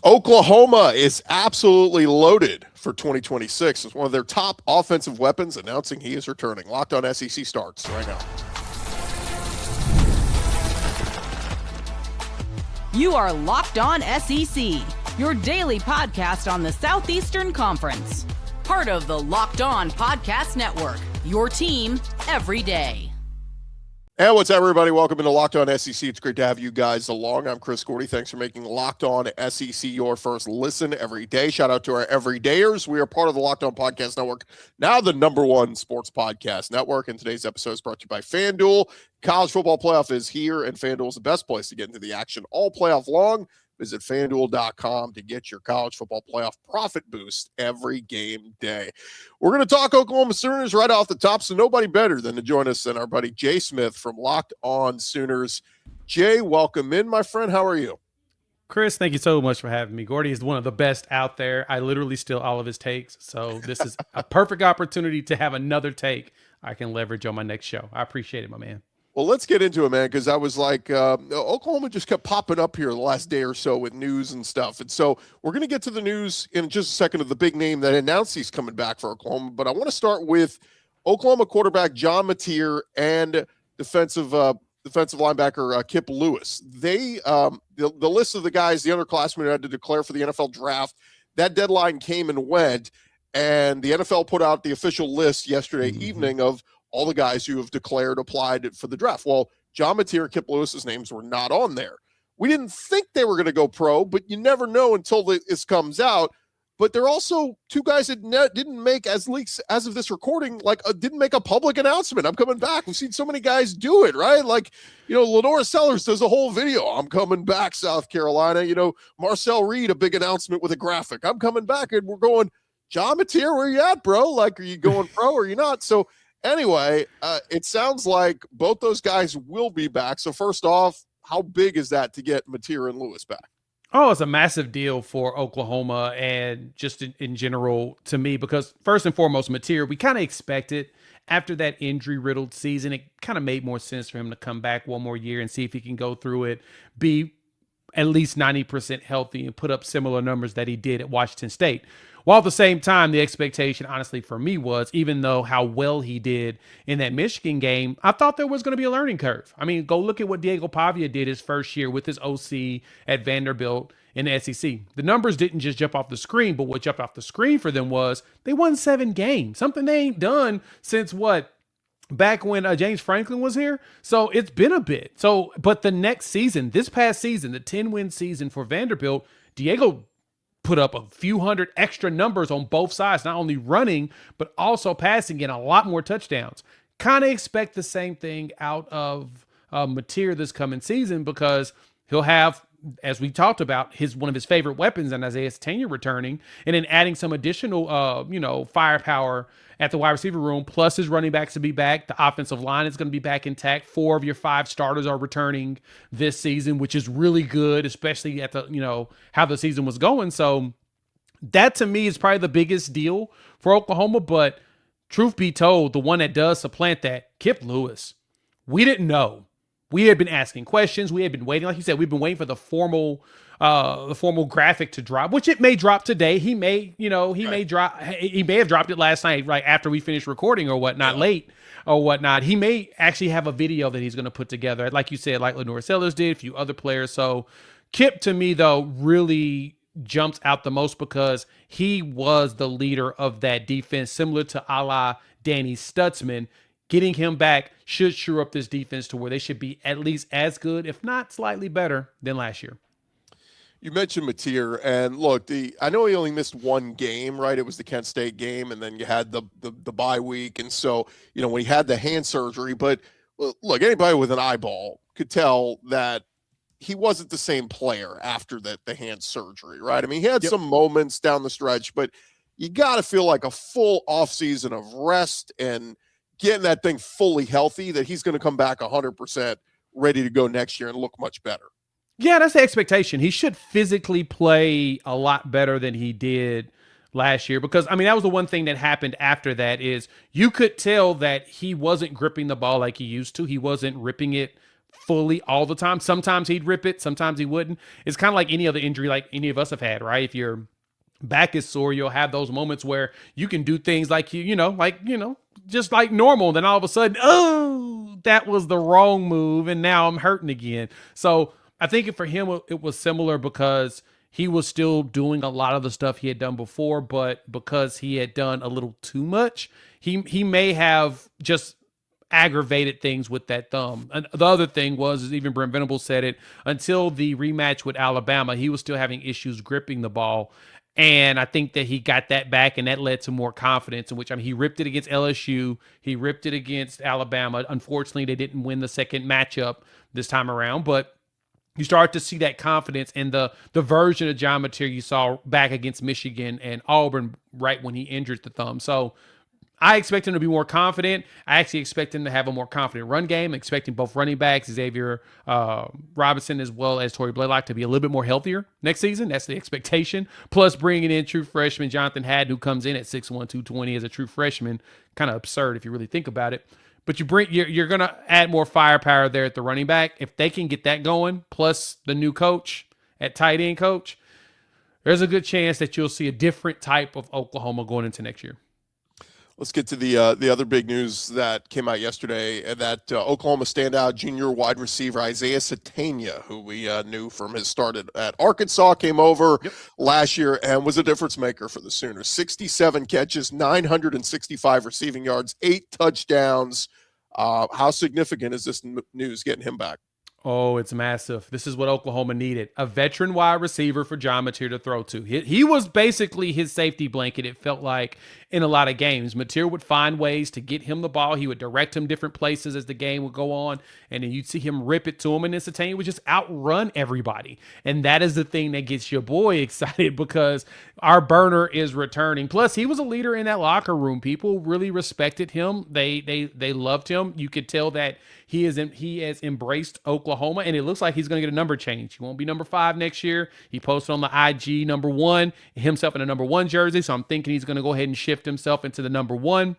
Oklahoma is absolutely loaded for 2026 as one of their top offensive weapons, announcing he is returning. Locked On SEC starts right now. You are Locked On SEC, your daily podcast on the Southeastern Conference. Part of the Locked On Podcast Network, your team every day. And what's up, everybody? Welcome into Locked On SEC. It's great to have you guys along. I'm Chris Gordy. Thanks for making Locked On SEC your first listen every day. Shout out to our everydayers. We are part of the Locked On Podcast Network, now the #1 sports podcast network. And today's episode is brought to you by FanDuel. College football playoff is here, and FanDuel is the best place to get into the action all playoff long. Visit FanDuel.com to get your college football playoff profit boost every game day. We're going to talk Oklahoma Sooners right off the top, so nobody better than to join us than our buddy Jay Smith from Locked On Sooners. Jay, welcome in, my friend. How are you? Chris, thank you so much for having me. Gordy is one of the best out there. I literally steal all of his takes, so this is a perfect opportunity to have another take I can leverage on my next show. I appreciate it, my man. Well, let's get into it, man, because I was like, Oklahoma just kept popping up here the last day or so with news and stuff. And so we're going to get to the news in just a second of the big name that announced he's coming back for Oklahoma. But I want to start with Oklahoma quarterback John Mateer and defensive linebacker Kip Lewis. They the list of the guys, the underclassmen who had to declare for the NFL draft, that deadline came and went. And the NFL put out the official list yesterday evening of all the guys who have declared applied for the draft. Well, John Mateer, Kip Lewis's names were not on there. We didn't think they were going to go pro, but you never know until this comes out. But there are also two guys that didn't make, as leaks as of this recording, didn't make a public announcement. I'm coming back. We've seen so many guys do it, right? Like, Lenora Sellers does a whole video. I'm coming back, South Carolina. Marcel Reed, a big announcement with a graphic. I'm coming back, and we're going, John Mateer, where you at, bro? Like, are you going pro or are you not? So anyway, it sounds like both those guys will be back. So first off, how big is that to get Mateer and Lewis back? Oh, it's a massive deal for Oklahoma and just in general to me, because first and foremost, Mateer, we kind of expected after that injury-riddled season, it kind of made more sense for him to come back one more year and see if he can go through it, be at least 90% healthy and put up similar numbers that he did at Washington State. While at the same time, the expectation, honestly, for me was, even though how well he did in that Michigan game, I thought there was going to be a learning curve. I mean, go look at what Diego Pavia did his first year with his OC at Vanderbilt in the SEC. The numbers didn't just jump off the screen, but what jumped off the screen for them was they won 7 games, something they ain't done since back when James Franklin was here. So it's been a bit. So, but the next season, this past season, the 10-win season for Vanderbilt, Diego put up a few hundred extra numbers on both sides, not only running, but also passing in a lot more touchdowns. Kind of expect the same thing out of Mateer this coming season, because he'll have, as we talked about, one of his favorite weapons in Isaiah Sategna returning, and then adding some additional, firepower at the wide receiver room, plus his running backs to be back. The offensive line is going to be back intact. 4 of your 5 starters are returning this season, which is really good, especially at the, how the season was going. So that to me is probably the biggest deal for Oklahoma. But truth be told, the one that does supplant that, Kip Lewis, we didn't know. We had been asking questions. We had been waiting. Like you said, we've been waiting for the formal graphic to drop, which it may drop today. He may, may drop. He may have dropped it last night, right after we finished recording or whatnot, late or whatnot. He may actually have a video that he's going to put together, like you said, like Lenora Sellers did, a few other players. So Kip, to me, though, really jumps out the most because he was the leader of that defense, similar to a la Danny Stutzman. Getting him back should shore up this defense to where they should be at least as good, if not slightly better, than last year. You mentioned Mateer, and look, I know he only missed 1 game, right? It was the Kent State game, and then you had the bye week, and so when he had the hand surgery. But look, anybody with an eyeball could tell that he wasn't the same player after the hand surgery, right? I mean, he had some moments down the stretch, but you got to feel like a full offseason of rest and getting that thing fully healthy, that he's going to come back 100% ready to go next year and look much better. Yeah, that's the expectation. He should physically play a lot better than he did last year, because, I mean, that was the one thing that happened after that is you could tell that he wasn't gripping the ball like he used to. He wasn't ripping it fully all the time. Sometimes he'd rip it, sometimes he wouldn't. It's kind of like any other injury like any of us have had, right? If your back is sore, you'll have those moments where you can do things like just like normal. Then all of a sudden, oh, that was the wrong move, and now I'm hurting again. So I think for him, it was similar because he was still doing a lot of the stuff he had done before, but because he had done a little too much, he may have just aggravated things with that thumb. And the other thing was, even Brent Venables said it, until the rematch with Alabama, he was still having issues gripping the ball. And I think that he got that back, and that led to more confidence, in which, I mean, he ripped it against LSU. He ripped it against Alabama. Unfortunately, they didn't win the second matchup this time around, but you start to see that confidence and the version of John Mateer you saw back against Michigan and Auburn right when he injured the thumb. So I expect him to be more confident. I actually expect him to have a more confident run game. Expecting both running backs, Xavier Robinson as well as Torrey Blaylock, to be a little bit more healthier next season. That's the expectation. Plus bringing in true freshman Jonathan Hadd, who comes in at 6'1", 220 as a true freshman. Kind of absurd if you really think about it. But you're going to add more firepower there at the running back. If they can get that going, plus the new coach at tight end coach, there's a good chance that you'll see a different type of Oklahoma going into next year. Let's get to the other big news that came out yesterday, that Oklahoma standout junior wide receiver Isaiah Sategna, who we knew from his start at Arkansas, came over last year and was a difference maker for the Sooners. 67 catches, 965 receiving yards, 8 touchdowns. How significant is this news getting him back? Oh, it's massive. This is what Oklahoma needed. A veteran wide receiver for John Mateer to throw to. He was basically his safety blanket, it felt like, in a lot of games. Mateer would find ways to get him the ball. He would direct him different places as the game would go on, and then you'd see him rip it to him, and then Sategna would just outrun everybody. And that is the thing that gets your boy excited, because our burner is returning. Plus, he was a leader in that locker room. People really respected him. They loved him. You could tell that he has embraced Oklahoma, and it looks like he's going to get a number change. He won't be number 5 next year. He posted on the IG number 1, himself in a number 1 jersey, so I'm thinking he's going to go ahead and shift himself into the number 1,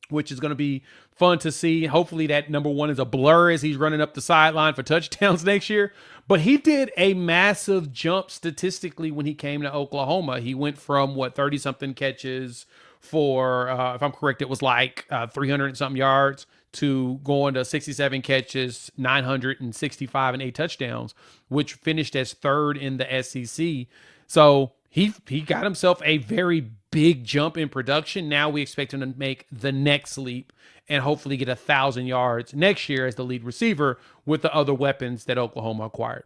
which is going to be fun to see. Hopefully that number 1 is a blur as he's running up the sideline for touchdowns next year. But he did a massive jump statistically when he came to Oklahoma. He went from 30-something catches for, if I'm correct, it was like 300 and something yards, to going to 67 catches, 965 and 8 touchdowns, which finished as 3rd in the SEC. So he got himself a very big jump in production. Now we expect him to make the next leap and hopefully get 1,000 yards next year as the lead receiver with the other weapons that Oklahoma acquired.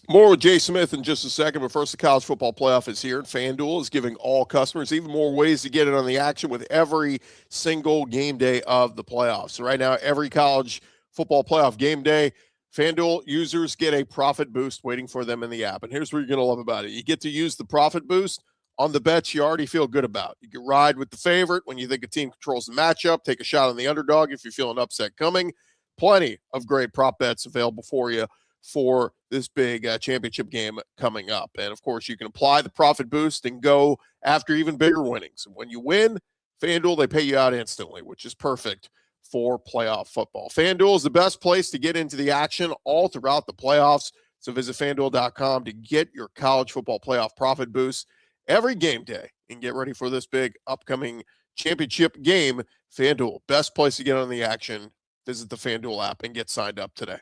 More with Jay Smith in just a second, but first, the college football playoff is here, and FanDuel is giving all customers even more ways to get in on the action with every single game day of the playoffs. So right now, every college football playoff game day, FanDuel users get a profit boost waiting for them in the app. And here's what you're going to love about it. You get to use the profit boost on the bets you already feel good about. You can ride with the favorite when you think a team controls the matchup, take a shot on the underdog if you feel an upset coming. Plenty of great prop bets available for you for this big championship game coming up. And of course, you can apply the profit boost and go after even bigger winnings. And when you win, FanDuel, they pay you out instantly, which is perfect for playoff football. FanDuel is the best place to get into the action all throughout the playoffs. So visit FanDuel.com to get your college football playoff profit boost every game day and get ready for this big upcoming championship game. FanDuel, best place to get on the action. Visit the FanDuel app and get signed up today.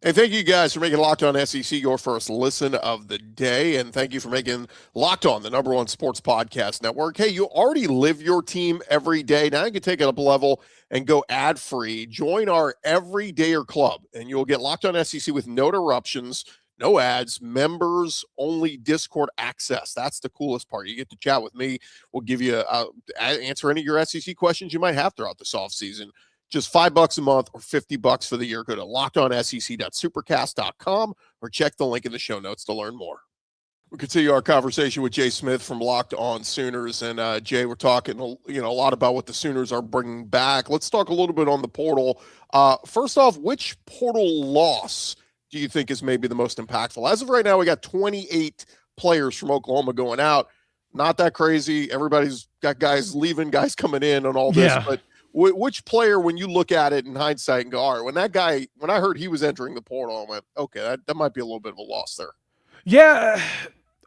Hey, thank you guys for making Locked On SEC your first listen of the day. And thank you for making Locked On the #1 sports podcast network. Hey, you already live your team every day. Now you can take it up a level and go ad-free. Join our Everydayer Club, and you'll get Locked On SEC with no interruptions, no ads, members-only Discord access. That's the coolest part. You get to chat with me. We'll give you answer any of your SEC questions you might have throughout this offseason. Just $5 a month or $50 for the year. Go to lockedonsec.supercast.com or check the link in the show notes to learn more. We continue our conversation with Jay Smith from Locked On Sooners. And Jay, we're talking a lot about what the Sooners are bringing back. Let's talk a little bit on the portal. First off, which portal loss do you think is maybe the most impactful? As of right now, we got 28 players from Oklahoma going out. not that crazy. Everybody's got guys leaving, guys coming in and all this. Yeah. But which player, when you look at it in hindsight and go, all right, when I heard he was entering the portal, I went, okay, that might be a little bit of a loss there. Yeah.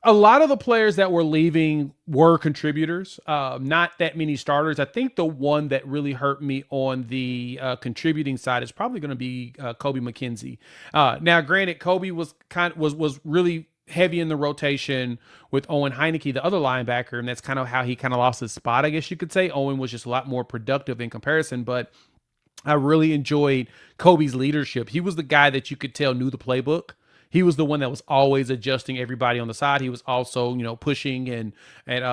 A lot of the players that were leaving were contributors, not that many starters. I think the one that really hurt me on the contributing side is probably going to be Kobe McKenzie. Now, granted, Kobe was really heavy in the rotation with Owen Heineke, the other linebacker, and that's kind of how he kind of lost his spot, I guess you could say. Owen was just a lot more productive in comparison, but I really enjoyed Kobe's leadership. He was the guy that you could tell knew the playbook. He was the one that was always adjusting everybody on the side. He was also, pushing and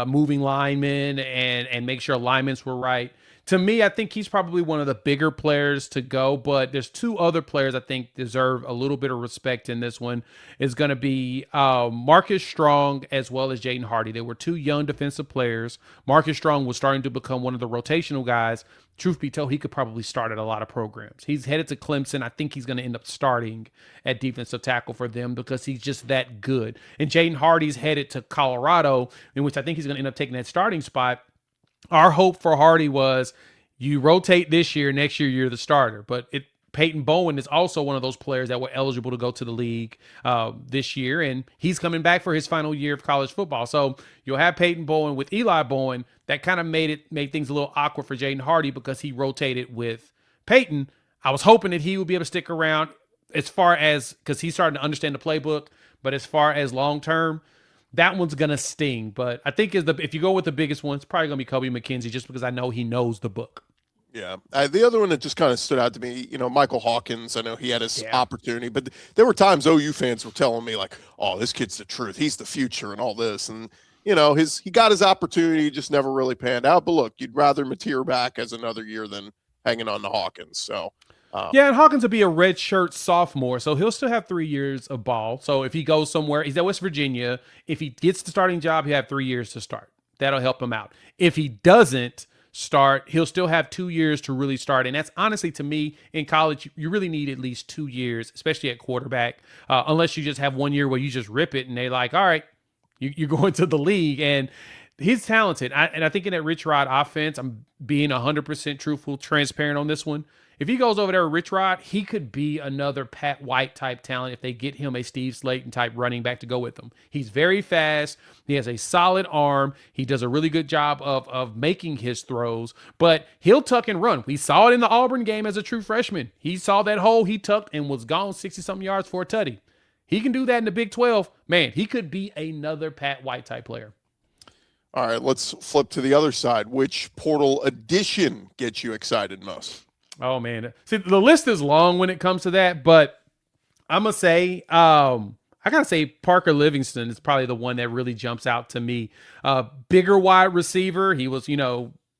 moving linemen and make sure alignments were right. To me, I think he's probably one of the bigger players to go, but there's two other players I think deserve a little bit of respect in this one. Is going to be Marcus Strong as well as Jaden Hardy. They were two young defensive players. Marcus Strong was starting to become one of the rotational guys. Truth be told, he could probably start at a lot of programs. He's headed to Clemson. I think he's going to end up starting at defensive tackle for them because he's just that good. And Jaden Hardy's headed to Colorado, in which I think he's going to end up taking that starting spot. Our hope for Hardy was you rotate this year, next year you're the starter. But Peyton Bowen is also one of those players that were eligible to go to the league this year, and he's coming back for his final year of college football. So you'll have Peyton Bowen with Eli Bowen. That kind of made things a little awkward for Jaden Hardy because he rotated with Peyton. I was hoping that he would be able to stick around as far as because he's starting to understand the playbook, but as far as long term, that one's gonna sting. But I think if you go with the biggest one, it's probably gonna be Kobe McKenzie, just because I know he knows the book. Yeah. The other one that just kind of stood out to me, Michael Hawkins, I know he had his opportunity, but there were times OU fans were telling me like, oh, this kid's the truth. He's the future and all this. And, he got his opportunity, just never really panned out. But look, you'd rather Mateer back as another year than hanging on to Hawkins. So, and Hawkins will be a redshirt sophomore, so he'll still have 3 years of ball. So if he goes somewhere, he's at West Virginia. If he gets the starting job, he'll have 3 years to start. That'll help him out. If he doesn't start, he'll still have 2 years to really start. And that's honestly, to me, in college, you really need at least 2 years, especially at quarterback, unless you just have 1 year where you just rip it and they're like, all right, you're going to the league. And he's talented. I think in that Rich Rod offense, I'm being 100% truthful, transparent on this one. If he goes over there with Rich Rod, he could be another Pat White type talent if they get him a Steve Slayton type running back to go with him. He's very fast. He has a solid arm. He does a really good job of making his throws, but he'll tuck and run. We saw it in the Auburn game as a true freshman. He saw that hole, he tucked and was gone 60-something yards for a tutty. He can do that in the Big 12. Man, he could be another Pat White type player. All right, let's flip to the other side. Which portal addition gets you excited most? Oh, man. See, the list is long when it comes to that, but I'm going to say, I got to say Parker Livingstone is probably the one that really jumps out to me. Bigger wide receiver. He was,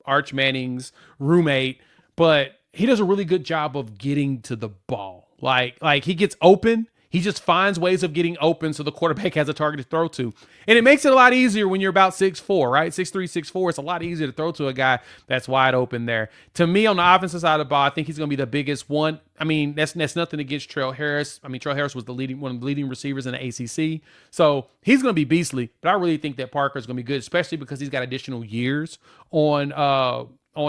Arch Manning's roommate, but he does a really good job of getting to the ball. Like he gets open. He just finds ways of getting open so the quarterback has a target to throw to. And it makes it a lot easier when you're about 6'4", right? 6'3", 6'4". It's a lot easier to throw to a guy that's wide open there. To me, on the offensive side of the ball, I think he's going to be the biggest one. I mean, that's nothing against Trell Harris. I mean, Trell Harris was one of the leading receivers in the ACC. So he's going to be beastly. But I really think that Parker is going to be good, especially because he's got additional years on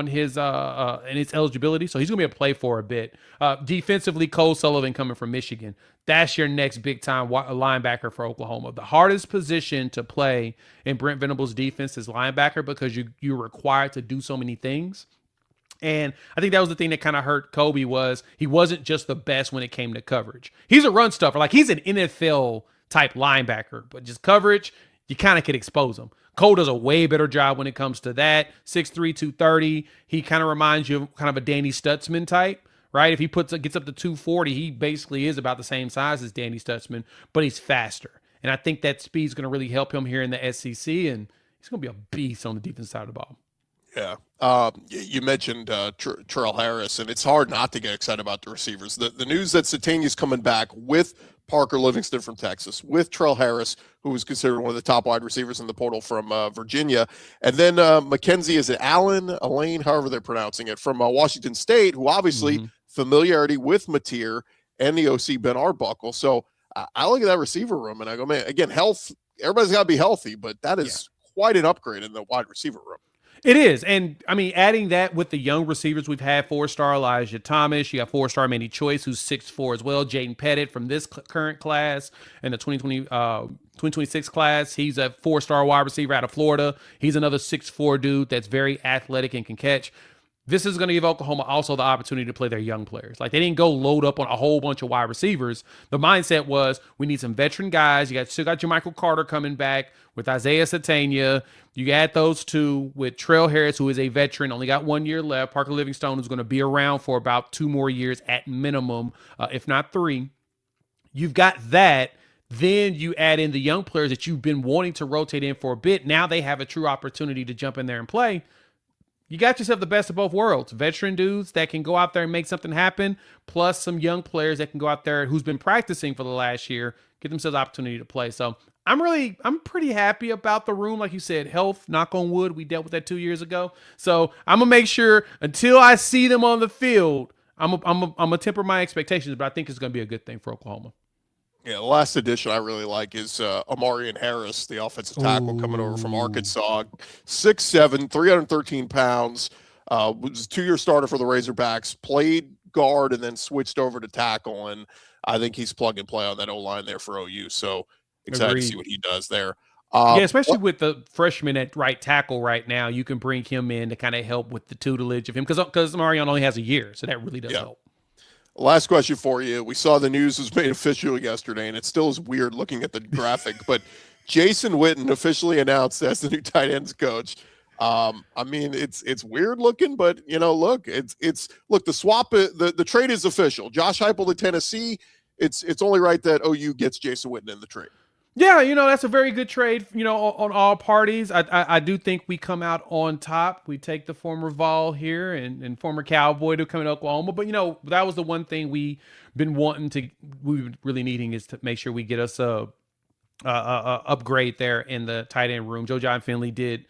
his and his eligibility. So he's going to be able to play for a bit. Defensively, Cole Sullivan coming from Michigan. That's your next big-time linebacker for Oklahoma. The hardest position to play in Brent Venables' defense is linebacker because you're required to do so many things. And I think that was the thing that kind of hurt Kobe was he wasn't just the best when it came to coverage. He's a run stuffer. Like, he's an NFL-type linebacker. But just coverage, you kind of could expose him. Cole does a way better job when it comes to that. 6'3", 230. He kind of reminds you of kind of a Danny Stutzman type. Right? If he gets up to 240, he basically is about the same size as Danny Stutzman, but he's faster. And I think that speed is going to really help him here in the SEC, and he's going to be a beast on the defense side of the ball. Yeah. You mentioned Trell Harris, and it's hard not to get excited about the receivers. The news that Sategna's coming back with Parker Livingstone from Texas, with Trell Harris, who was considered one of the top wide receivers in the portal from Virginia. And then McKenzie, is it Elaine, however they're pronouncing it, from Washington State, who obviously familiarity with Mateer and the OC Ben Arbuckle. So I look at that receiver room and I go, man, again, health, everybody's got to be healthy, but that is quite an upgrade in the wide receiver room. It is. And I mean, adding that with the young receivers we've had, 4-star Elijah Thomas, you got 4-star Manny Choice, who's 6'4" as well. Jaden Pettit from this current class and the 2026 class. He's a 4-star wide receiver out of Florida. He's another 6'4" dude that's very athletic and can catch. This is going to give Oklahoma also the opportunity to play their young players. Like, they didn't go load up on a whole bunch of wide receivers. The mindset was, we need some veteran guys. You still got your Michael Carter coming back with Isaiah Sategna. You add those two with Trell Harris, who is a veteran, only got 1 year left. Parker Livingstone, who's going to be around for about 2 more years at minimum, if not 3. You've got that. Then you add in the young players that you've been wanting to rotate in for a bit. Now they have a true opportunity to jump in there and play. You got yourself the best of both worlds. Veteran dudes that can go out there and make something happen, plus some young players that can go out there who's been practicing for the last year, get themselves the opportunity to play. So I'm pretty happy about the room. Like you said, health, knock on wood, we dealt with that 2 years ago. So I'm going to make sure until I see them on the field, I'm gonna temper my expectations, but I think it's going to be a good thing for Oklahoma. Yeah, the last addition I really like is Amarian Harris, the offensive tackle coming over from Arkansas. 6'7", 313 pounds, was a 2-year starter for the Razorbacks, played guard and then switched over to tackle, and I think he's plug and play on that O-line there for OU. So excited to see what he does there. Yeah, especially with the freshman at right tackle right now, you can bring him in to kind of help with the tutelage of him because Marion only has a year, so that really does help. Last question for you. We saw the news was made official yesterday, and it still is weird looking at the graphic, but Jason Witten officially announced as the new tight ends coach. I mean, it's weird looking, but look, look, the swap, the trade is official. Josh Heupel to Tennessee. It's only right that OU gets Jason Witten in the trade. Yeah, that's a very good trade, on all parties. I do think we come out on top. We take the former Vol here and former Cowboy to come to Oklahoma. But, that was the one thing we've been really needing is to make sure we get us a upgrade there in the tight end room. Joe John Finley did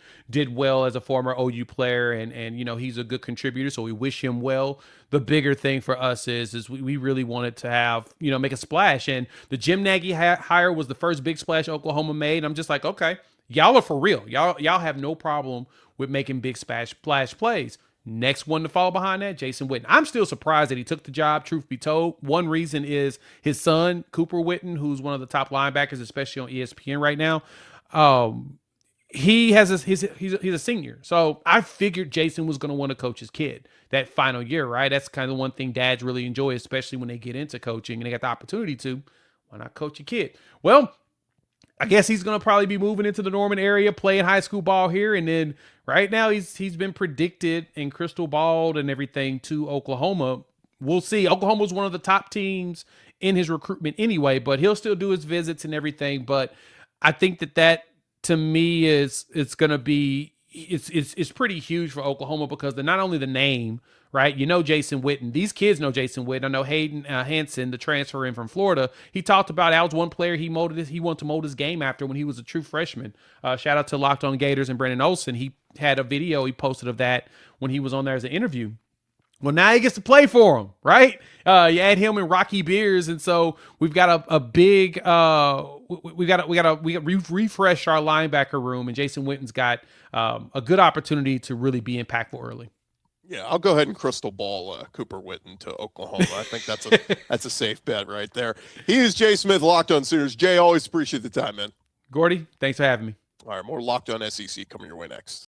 well as a former OU player, and he's a good contributor, so we wish him well. The bigger thing for us is we really wanted to have make a splash, and the Jim Nagy hire was the first big splash Oklahoma made. I'm just like, okay, y'all are for real. Y'all have no problem with making big splash plays. Next one to follow behind that, Jason Witten. I'm still surprised that he took the job, truth be told. One reason is his son, Cooper Witten, who's one of the top linebackers, especially on ESPN right now. He's a senior. So I figured Jason was going to want to coach his kid that final year, right? That's kind of one thing dads really enjoy, especially when they get into coaching and they got the opportunity to. Why not coach your kid? Well, I guess he's going to probably be moving into the Norman area, playing high school ball here. And then right now he's been predicted and crystal balled and everything to Oklahoma. We'll see. Oklahoma's one of the top teams in his recruitment anyway, but he'll still do his visits and everything. But I think that to me it's going to be, it's pretty huge for Oklahoma because they're not only the name, right? Jason Witten. These kids know Jason Witten. I know Hayden Hansen, the transfer in from Florida. He talked about Al's one player he wanted to mold his game after when he was a true freshman. Shout out to Locked On Gators and Brandon Olson. He had a video he posted of that when he was on there as an interview. Well, now he gets to play for him, right? You add him and Rocky Beers, and so we've got a big we got refresh our linebacker room, and Jason Witten's got a good opportunity to really be impactful early. Yeah, I'll go ahead and crystal ball Cooper Witten to Oklahoma. I think that's a safe bet right there. He is Jay Smith, Locked On Sooners. Jay, always appreciate the time, man. Gordy, thanks for having me. All right, more Locked On SEC coming your way next.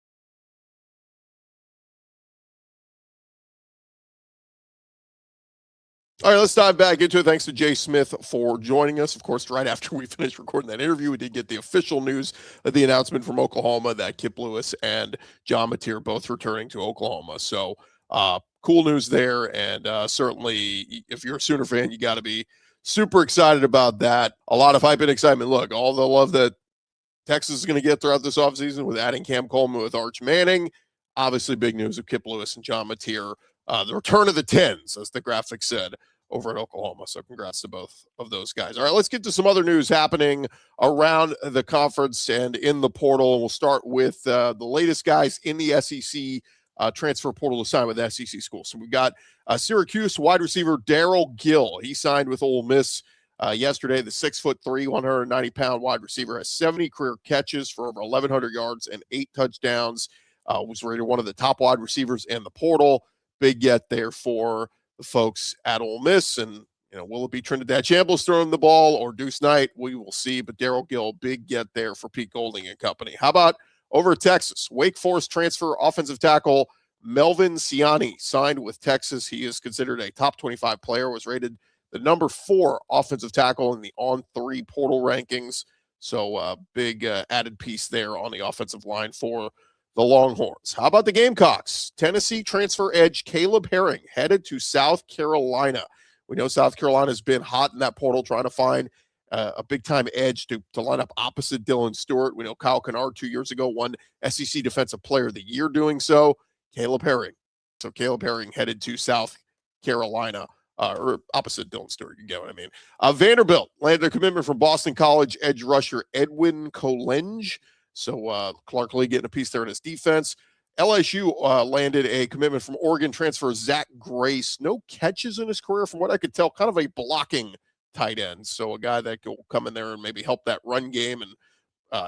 All right, let's dive back into it. Thanks to Jay Smith for joining us. Of course, right after we finished recording that interview, we did get the official news of the announcement from Oklahoma that Kip Lewis and John Mateer both returning to Oklahoma. So cool news there. And certainly, if you're a Sooner fan, you got to be super excited about that. A lot of hype and excitement. Look, all the love that Texas is going to get throughout this offseason with adding Cam Coleman with Arch Manning. Obviously, big news of Kip Lewis and John Mateer. The return of the tens, as the graphic said, over at Oklahoma. So congrats to both of those guys. All right, let's get to some other news happening around the conference and in the portal. We'll start with the latest guys in the SEC transfer portal assignment with SEC schools. So we've got Syracuse wide receiver Darrell Gill. He signed with Ole Miss Yesterday, the 6'3", 190-pound wide receiver has 70 career catches for over 1,100 yards and 8 touchdowns. Was rated one of the top wide receivers in the portal. Big get there for the folks at Ole Miss. And, will it be Trinidad Chambliss throwing the ball or Deuce Knight? We will see. But Darrell Gill, big get there for Pete Golding and company. How about over at Texas? Wake Forest transfer offensive tackle Melvin Siani signed with Texas. He is considered a top 25 player, was rated the number 4 offensive tackle in the On3 portal rankings. So big added piece there on the offensive line for the Longhorns. How about the Gamecocks? Tennessee transfer edge Caleb Herring headed to South Carolina. We know South Carolina has been hot in that portal trying to find a big-time edge to line up opposite Dylan Stewart. We know Kyle Kennard 2 years ago won SEC Defensive Player of the Year doing so. Caleb Herring. So Caleb Herring headed to South Carolina. Or opposite Dylan Stewart, you get what I mean. Vanderbilt landed a commitment from Boston College edge rusher Edwin Kolenge. So Clark Lee getting a piece there in his defense. LSU landed a commitment from Oregon transfer Zach Grace. No catches in his career from what I could tell, kind of a blocking tight end. So a guy that will come in there and maybe help that run game and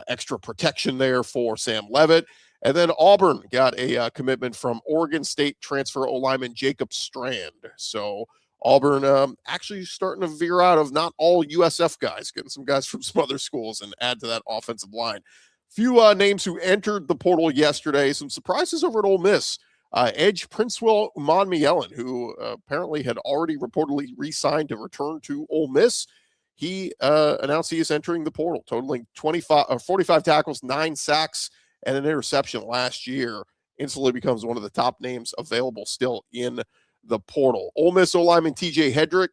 extra protection there for Sam Leavitt. And then Auburn got a commitment from Oregon State transfer O-lineman Jacob Strand. So Auburn actually starting to veer out of not all USF guys, getting some guys from some other schools and add to that offensive line. Few names who entered the portal yesterday. Some surprises over at Ole Miss. Edge Princewell Umanmielen, who apparently had already reportedly re-signed to return to Ole Miss. He announced he is entering the portal, totaling 45 tackles, 9 sacks, and an interception last year. Instantly becomes one of the top names available still in the portal. Ole Miss O-lineman TJ Hedrick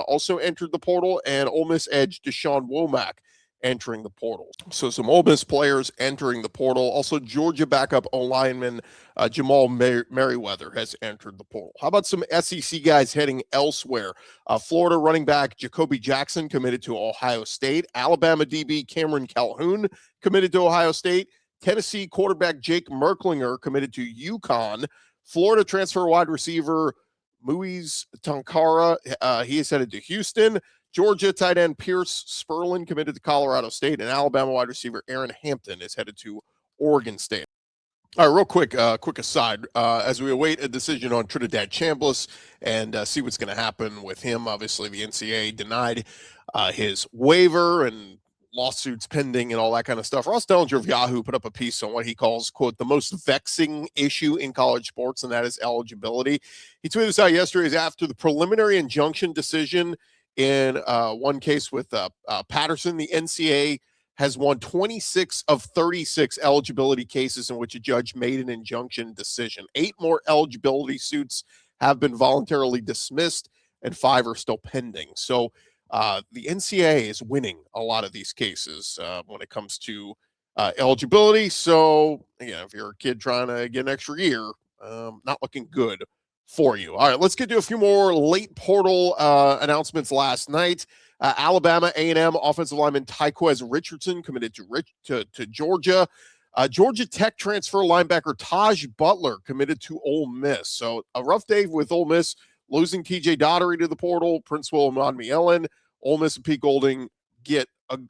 also entered the portal, and Ole Miss edge Deshaun Womack entering the portal. So some Ole Miss players entering the portal. Also, Georgia backup O-lineman Jamal Merriweather has entered the portal. How about some SEC guys heading elsewhere? Florida running back Jacoby Jackson committed to Ohio State. Alabama DB Cameron Calhoun committed to Ohio State. Tennessee quarterback Jake Merklinger committed to UConn. Florida transfer wide receiver Muiz Tankara, he is headed to Houston. Georgia tight end Pierce Sperlin committed to Colorado State, and Alabama wide receiver Aaron Hampton is headed to Oregon State. All right, real quick aside, as we await a decision on Trinidad Chambliss and see what's going to happen with him. Obviously, the NCAA denied his waiver and lawsuits pending and all that kind of stuff. Ross Dellinger of Yahoo put up a piece on what he calls, quote, the most vexing issue in college sports, and that is eligibility. He tweeted this out yesterday after the preliminary injunction decision in one case with Patterson. The NCAA has won 26 of 36 eligibility cases in which a judge made an injunction decision. 8 more eligibility suits have been voluntarily dismissed, and 5 are still pending. So the NCAA is winning a lot of these cases when it comes to eligibility. So, if you're a kid trying to get an extra year, not looking good for you. All right, let's get to a few more late portal announcements last night. Alabama A&M offensive lineman Tyquez Richardson committed to Georgia. Georgia Tech transfer linebacker Taj Butler committed to Ole Miss. So a rough day with Ole Miss, losing TJ Daugherty to the portal, Princewell Umanmielen. Ole Miss and Pete Golding get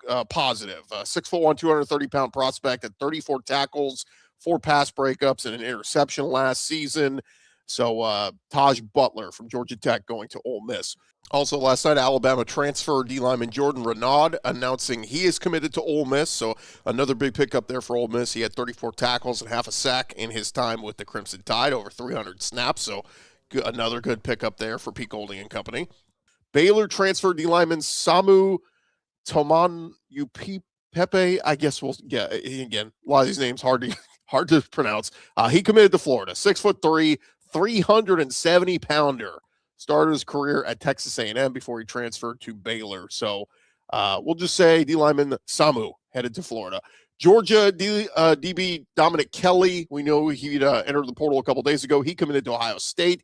a positive. 6'1", 230-pound prospect at 34 tackles, 4 pass breakups, and an interception last season. So Taj Butler from Georgia Tech going to Ole Miss. Also last night, Alabama transfer D-lineman Jordan Renaud announcing he is committed to Ole Miss. So another big pickup there for Ole Miss. He had 34 tackles and half a sack in his time with the Crimson Tide, over 300 snaps. So another good pickup there for Pete Golding and company. Baylor transfer D-lineman Samu Toman Pepe. I guess again, a lot of these names hard to pronounce. He committed to Florida. 6'3", 370-pounder. Started his career at Texas A&M before he transferred to Baylor. So we'll just say D-lineman Samu headed to Florida. Georgia DB Dominic Kelly, we know he'd entered the portal a couple days ago. He committed to Ohio State.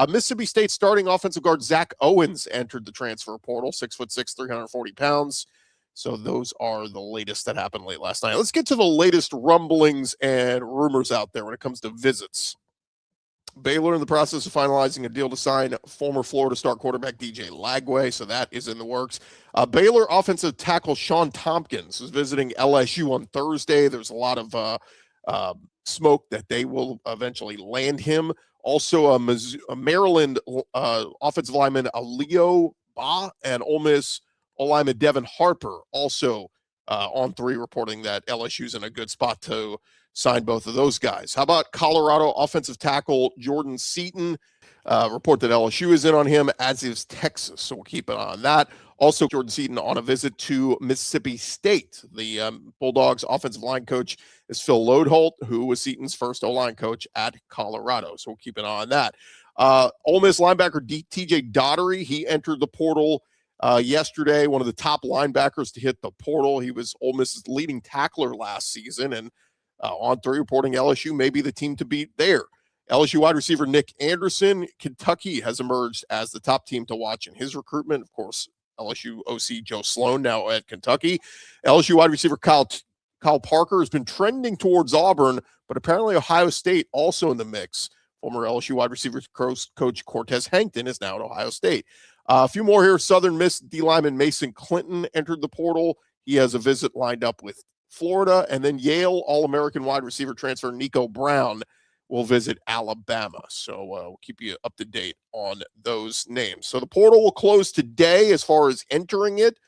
Mississippi State starting offensive guard Zach Owens entered the transfer portal, 6'6", 340 pounds. So those are the latest that happened late last night. Let's get to the latest rumblings and rumors out there when it comes to visits. Baylor in the process of finalizing a deal to sign former Florida star quarterback DJ Lagway, so that is in the works. Baylor offensive tackle Sean Tompkins is visiting LSU on Thursday. There's a lot of smoke that they will eventually land him. Also, a Maryland offensive lineman Leo Ba and Ole Miss lineman Devin Harper also on 3, reporting that LSU's in a good spot to sign both of those guys. How about Colorado offensive tackle Jordan Seaton? Report that LSU is in on him, as is Texas, so we'll keep an eye on that. Also, Jordan Seaton on a visit to Mississippi State. The Bulldogs offensive line coach is Phil Lodeholt, who was Seaton's first O-line coach at Colorado, so we'll keep an eye on that. Ole Miss linebacker TJ Daugherty, he entered the portal yesterday, one of the top linebackers to hit the portal. He was Ole Miss's leading tackler last season, and on 3 reporting LSU may be the team to beat there. LSU wide receiver Nick Anderson, Kentucky, has emerged as the top team to watch in his recruitment. Of course, LSU OC Joe Sloan now at Kentucky. LSU wide receiver Kyle Parker has been trending towards Auburn, but apparently Ohio State also in the mix. Former LSU wide receiver coach Cortez Hankton is now at Ohio State. A few more here. Southern Miss D lineman Mason Clinton entered the portal. He has a visit lined up with Florida, and then Yale All-American wide receiver transfer Nico Brown will visit Alabama. So we'll keep you up to date on those names. So the portal will close today as far as entering it,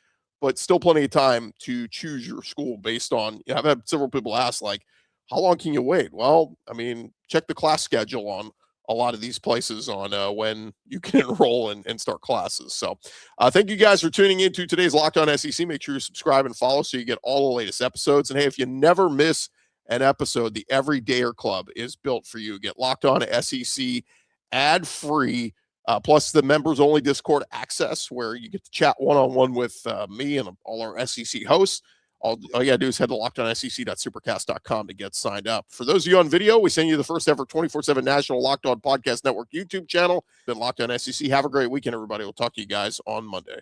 but still plenty of time to choose your school based on, I've had several people ask, like, how long can you wait? Well, I mean, check the class schedule on a lot of these places on when you can enroll and start classes. So thank you guys for tuning into today's Locked On SEC. Make sure you subscribe and follow so you get all the latest episodes. And hey, if you never miss an episode, the Everydayer Club is built for you. Get Locked On SEC ad-free, plus the members-only Discord access where you get to chat one-on-one with me and all our SEC hosts. All you got to do is head to lockedonsec.supercast.com to get signed up. For those of you on video, we send you the first ever 24/7 national Locked On Podcast Network YouTube channel. Been Locked On SEC. Have a great weekend, everybody. We'll talk to you guys on Monday.